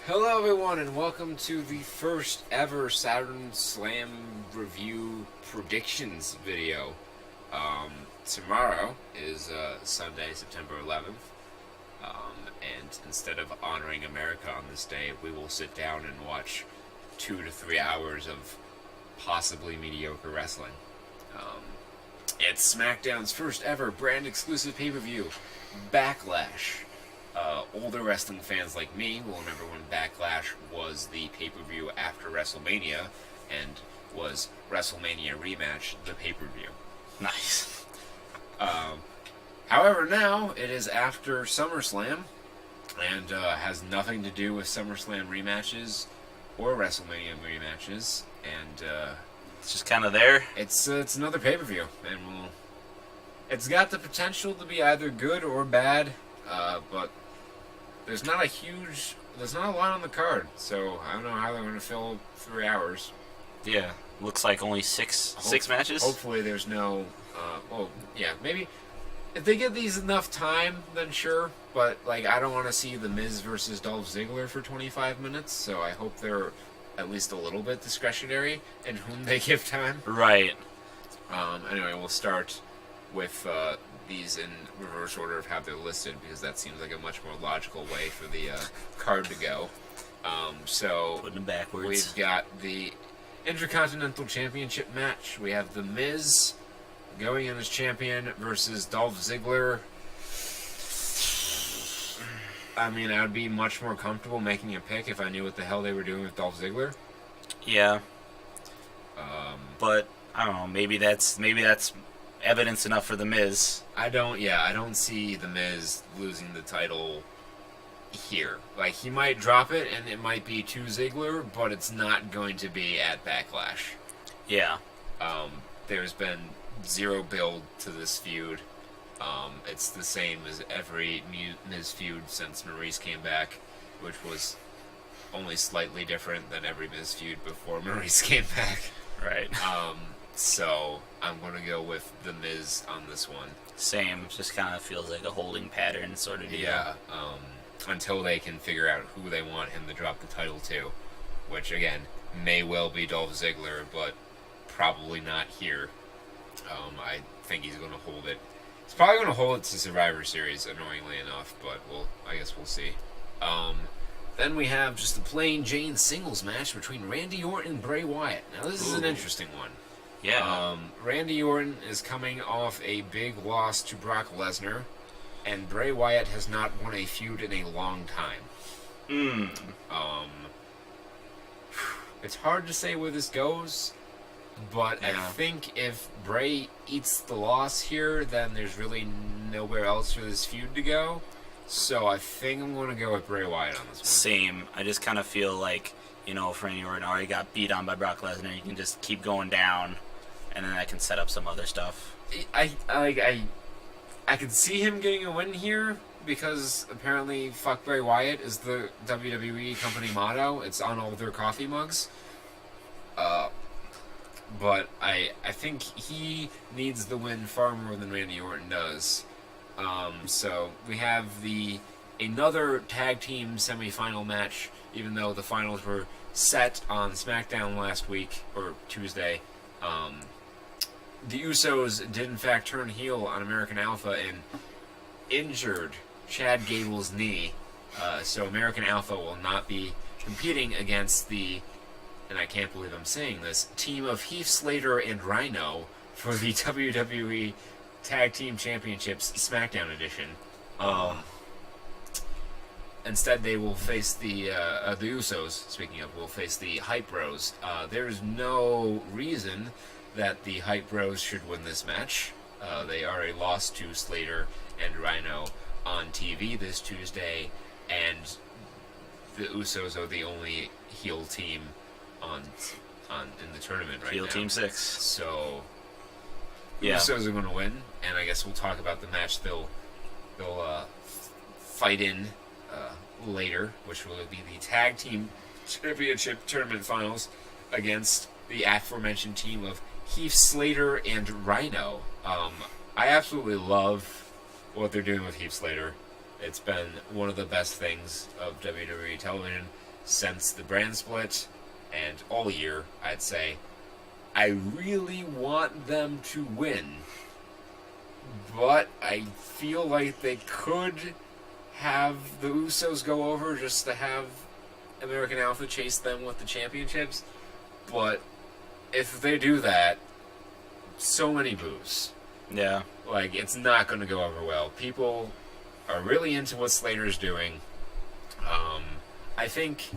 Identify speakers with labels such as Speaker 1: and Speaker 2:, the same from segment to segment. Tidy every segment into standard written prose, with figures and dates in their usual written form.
Speaker 1: Hello everyone and welcome to the first ever Saturn Slam Review Predictions video. Tomorrow is Sunday, September 11th, and instead of honoring America on this day, we will sit down and watch 2 to 3 hours of possibly mediocre wrestling. It's SmackDown's first ever brand exclusive pay-per-view, Backlash. Older wrestling fans like me will remember when Backlash was the pay-per-view after WrestleMania and was WrestleMania Rematch, the pay-per-view.
Speaker 2: Nice.
Speaker 1: However, now it is after SummerSlam and has nothing to do with SummerSlam rematches or WrestleMania rematches, and
Speaker 2: It's just kind of there.
Speaker 1: it's another pay-per-view, and it's got the potential to be either good or bad, but there's not a lot on the card, so I don't know how they're going to fill 3 hours.
Speaker 2: Yeah. Looks like only six matches.
Speaker 1: Hopefully there's no, maybe if they give these enough time, then sure, but I don't want to see The Miz versus Dolph Ziggler for 25 minutes, so I hope they're at least a little bit discretionary in whom they give time.
Speaker 2: Right.
Speaker 1: Anyway, we'll start with these in reverse order of how they're listed, because that seems like a much more logical way for the card to go. So
Speaker 2: Putting them backwards.
Speaker 1: we've got the Intercontinental Championship match. We have The Miz going in as champion versus Dolph Ziggler. I mean, I would be much more comfortable making a pick if I knew what the hell they were doing with Dolph Ziggler.
Speaker 2: Yeah. But I don't know. Maybe that's evidence enough for The Miz.
Speaker 1: I don't see The Miz losing the title here. He might drop it, and it might be to Ziggler, but it's not going to be at Backlash.
Speaker 2: Yeah.
Speaker 1: There's been zero build to this feud. It's the same as every Miz feud since Maurice came back, which was only slightly different than every Miz feud before Maurice came back.
Speaker 2: Right.
Speaker 1: So I'm going to go with The Miz on this one.
Speaker 2: Same. Just kind of feels like a holding pattern sort of deal.
Speaker 1: Yeah. Until they can figure out who they want him to drop the title to, which again may well be Dolph Ziggler, but probably not here. I think he's going to hold it. He's probably going to hold it to Survivor Series, annoyingly enough, but I guess we'll see. Then we have just a plain Jane singles match between Randy Orton and Bray Wyatt. Now this is an interesting one.
Speaker 2: Yeah.
Speaker 1: Randy Orton is coming off a big loss to Brock Lesnar, and Bray Wyatt has not won a feud in a long time. It's hard to say where this goes, but I think if Bray eats the loss here, then there's really nowhere else for this feud to go. So I think I'm going to go with Bray Wyatt on this one.
Speaker 2: Same. I just kind of feel like, if Randy Orton already got beat on by Brock Lesnar, you can just keep going down, and then that can set up some other stuff.
Speaker 1: I could see him getting a win here, because apparently "fuck Bray Wyatt" is the WWE company motto. It's on all their coffee mugs. But I think he needs the win far more than Randy Orton does. So we have another tag team semifinal match, even though the finals were set on SmackDown last week, or Tuesday. The Usos did in fact turn heel on American Alpha and injured Chad Gable's knee. So American Alpha will not be competing against and I can't believe I'm saying this, team of Heath Slater and Rhino for the WWE Tag Team Championships SmackDown edition. Instead, they will face the Usos, speaking of, will face the Hype Bros. There's no reason that the Hype Bros should win this match. They are a loss to Slater and Rhino on TV this Tuesday, and the Usos are the only heel team in the tournament right now.
Speaker 2: Heel Team 6.
Speaker 1: So the
Speaker 2: Yeah.
Speaker 1: Usos are going to win, and I guess we'll talk about the match they'll fight in later, which will be the Tag Team Championship Tournament Finals against the aforementioned team of Heath Slater and Rhino. I absolutely love what they're doing with Heath Slater. It's been one of the best things of WWE television. since the brand split and all year, I'd say. I really want them to win, but I feel like they could have the Usos go over just to have American Alpha chase them with the championships. But if they do that, so many boos.
Speaker 2: Yeah.
Speaker 1: Like, it's not going to go over well. People are really into what Slater's doing. I think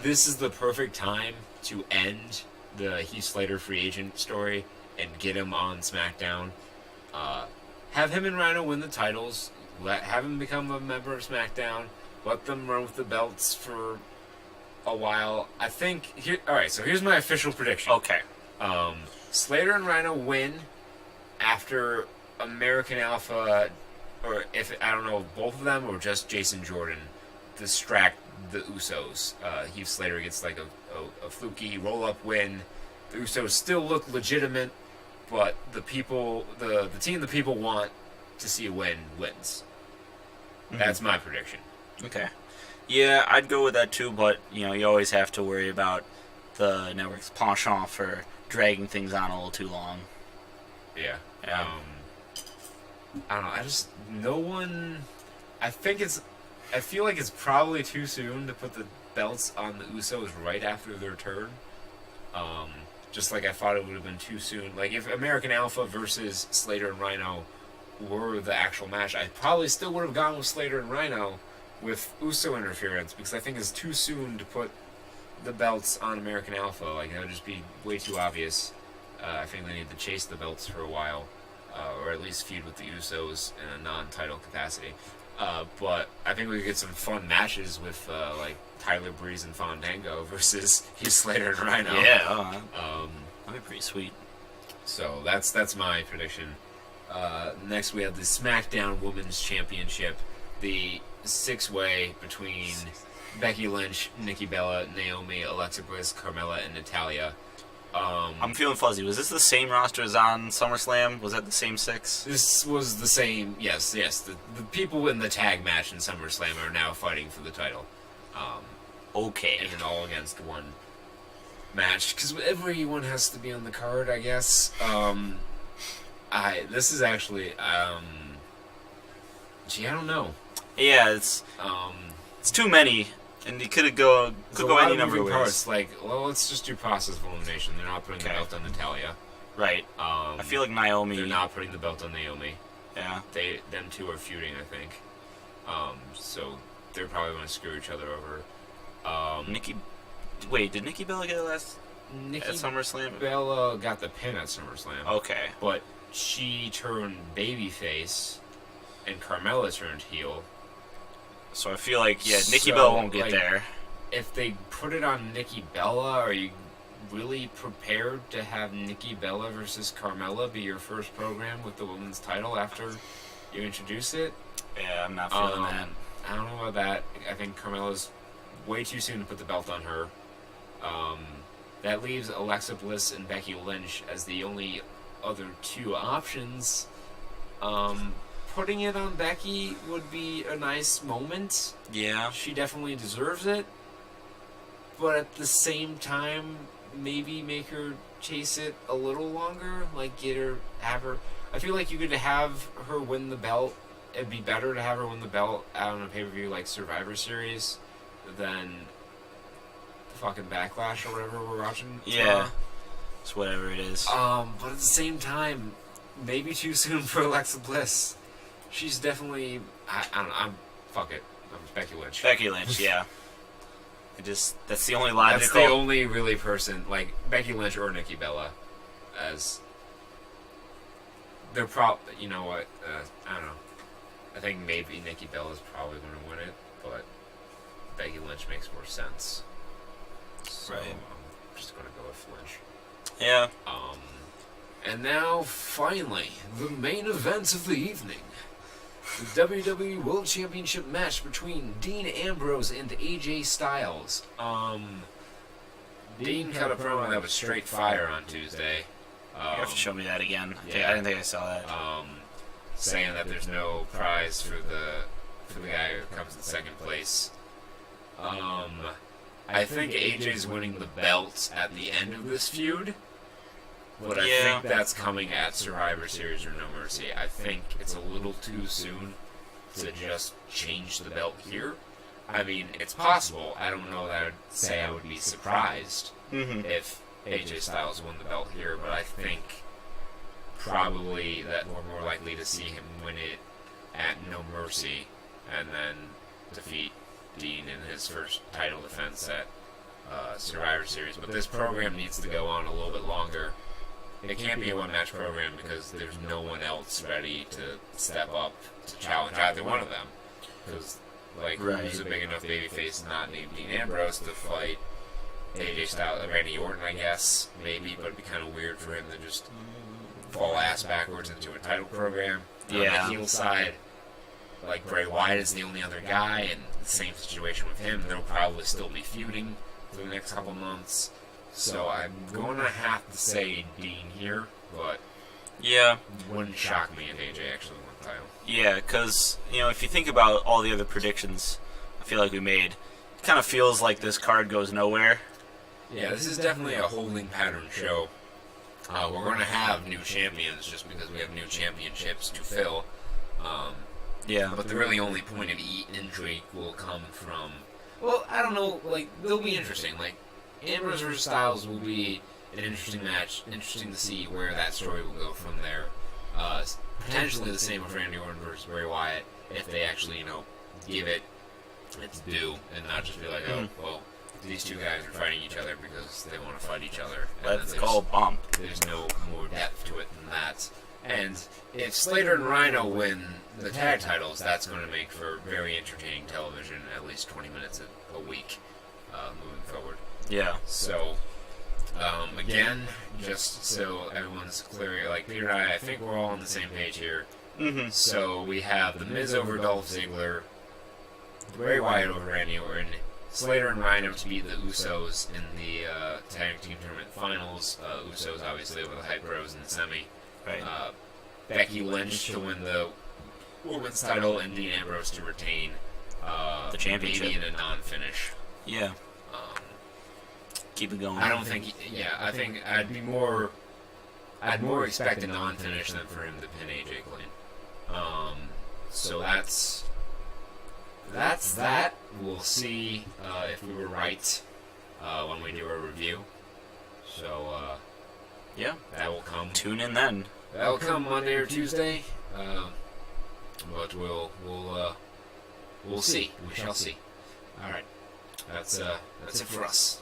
Speaker 1: this is the perfect time to end the Heath Slater free agent story and get him on SmackDown. Have him and Rhino win the titles. Have him become a member of SmackDown. Let them run with the belts for a while. I think... Alright, so here's my official prediction.
Speaker 2: Okay.
Speaker 1: Slater and Rhino win after American Alpha, or if, I don't know, both of them or just Jason Jordan, distract the Usos. Heath Slater gets like a fluky roll-up win. The Usos still look legitimate, but the people, the team the people want to see win wins. Mm-hmm. That's my prediction.
Speaker 2: Okay. Yeah, I'd go with that too, but you know, you always have to worry about the network's penchant for dragging things on a little too long.
Speaker 1: Yeah.
Speaker 2: Yeah.
Speaker 1: I don't know. No one. I feel like it's probably too soon to put the belts on the Usos right after their turn. Just like I thought it would have been too soon. Like, if American Alpha versus Slater and Rhino were the actual match, I probably still would have gone with Slater and Rhino with Uso interference, because I think it's too soon to put the belts on American Alpha. Like, that would just be way too obvious. I think they need to chase the belts for a while, or at least feud with the Usos in a non-title capacity. But I think we could get some fun matches with like Tyler Breeze and Fandango versus Heath Slater and Rhino.
Speaker 2: Yeah, that'd be pretty sweet.
Speaker 1: So that's my prediction. Next we have the SmackDown Women's Championship, the six-way between Becky Lynch, Nikki Bella, Naomi, Alexa Bliss, Carmella, and Natalya.
Speaker 2: I'm feeling fuzzy. Was this the same roster as on SummerSlam? Was that the same six?
Speaker 1: This was the same. Yes. The people in the tag match in SummerSlam are now fighting for the title.
Speaker 2: Okay.
Speaker 1: In an all-against-one match, because everyone has to be on the card, I guess. This is actually, I don't know.
Speaker 2: Yeah, it's too many, and you could go any number of ways.
Speaker 1: Parts. Like, well, let's just do process of elimination. They're not putting the belt on Natalya.
Speaker 2: Right. I feel like Naomi.
Speaker 1: They're not putting the belt on Naomi.
Speaker 2: Yeah.
Speaker 1: Them two are feuding, I think. So they're probably going to screw each other over.
Speaker 2: Wait, did Nikki Bella get it at SummerSlam?
Speaker 1: Bella got the pin at SummerSlam.
Speaker 2: Okay.
Speaker 1: But she turned babyface, and Carmella turned heel.
Speaker 2: So I feel like, Nikki Bella won't get there.
Speaker 1: If they put it on Nikki Bella, are you really prepared to have Nikki Bella versus Carmella be your first program with the women's title after you introduce it?
Speaker 2: Yeah, I'm not feeling that.
Speaker 1: I don't know about that. I think Carmella's way too soon to put the belt on her. That leaves Alexa Bliss and Becky Lynch as the only other two options. Putting it on Becky would be a nice moment.
Speaker 2: Yeah.
Speaker 1: She definitely deserves it. But at the same time, maybe make her chase it a little longer. Like, have her... I feel like you could have her win the belt. It'd be better to have her win the belt out on a pay-per-view like Survivor Series than fucking Backlash or whatever we're watching.
Speaker 2: Yeah. It's whatever it is.
Speaker 1: But at the same time, maybe too soon for Alexa Bliss. She's definitely... I don't know. Fuck it. I'm Becky Lynch.
Speaker 2: Becky Lynch, yeah. That's the only logical...
Speaker 1: That's the only really person, like, Becky Lynch or Nikki Bella, as... They're you know what? I don't know. I think maybe Nikki Bella's probably going to win it, but Becky Lynch makes more sense. So
Speaker 2: right.
Speaker 1: I'm just going to go with Lynch.
Speaker 2: Yeah.
Speaker 1: And now, finally, the main event of the evening. The WWE World Championship match between Dean Ambrose and AJ Styles. Dean cut a promo that was straight fire on Tuesday.
Speaker 2: You have to show me that again.
Speaker 1: Yeah.
Speaker 2: I didn't think I saw that.
Speaker 1: Saying that there's no prize for the guy who comes in second place. I think AJ's winning the belt at the end of this feud, but I
Speaker 2: Yeah.
Speaker 1: think that's coming at Survivor Series or No Mercy. I think it's a little too soon to just change the belt here. I mean, it's possible. I don't know that I'd say I would be surprised if AJ Styles won the belt here, but I think probably that we're more likely to see him win it at No Mercy and then defeat Dean in his first title defense at Survivor Series. But this program needs to go on a little bit longer. It can't be a one-match program because there's no one else ready to step up to challenge either one of them. Because, like, who's a big enough babyface not named Dean Ambrose to fight AJ Styles, Randy Orton, I guess, maybe, but it'd be kind of weird for him to just fall ass backwards into a title program. On the heel side, like, Bray Wyatt is the only other guy, and the same situation with him. They'll probably still be feuding for the next couple months. So I'm going to have to say Dean here, but it wouldn't shock me if AJ actually won the title.
Speaker 2: Yeah, because, if you think about all the other predictions I feel like we made, it kind of feels like this card goes nowhere.
Speaker 1: Yeah, this is definitely a holding pattern show. We're going to have new champions just because we have new championships to fill. But the really only point of intrigue will come from, well, I don't know, like, they'll be interesting. Like, Ambrose vs. Styles will be an interesting match. Interesting to see where that story will go from there. Potentially the same with Randy Orton versus Bray Wyatt if they actually, give it its due and not just be like, oh, well, these two guys are fighting each other because they want to fight each other.
Speaker 2: Let's go bump.
Speaker 1: There's no more depth to it than that. And if Slater and Rhino win the tag titles, that's going to make for very entertaining television, at least 20 minutes a week moving forward.
Speaker 2: Yeah.
Speaker 1: So, again, just so everyone's clear, like Peter and I think we're all on the same page here. So we have The Miz over Dolph Ziggler, Bray Wyatt over Randy Orton, Slater and Rhino to beat the Usos in the tag team tournament finals. Usos obviously over the Hype Bros in the semi.
Speaker 2: Right.
Speaker 1: Becky Lynch to win the women's title and Dean Ambrose to retain
Speaker 2: the championship.
Speaker 1: Maybe in a non-finish.
Speaker 2: Yeah. Keep it going.
Speaker 1: I don't think. Yeah, I think I'd more expect a non-finish than for him to pin AJ clean. So that's that. We'll see if we were right when we do our review. So that will come.
Speaker 2: Tune in then.
Speaker 1: That will come Monday or Tuesday. But we'll see. We shall see. All right. That's it for us.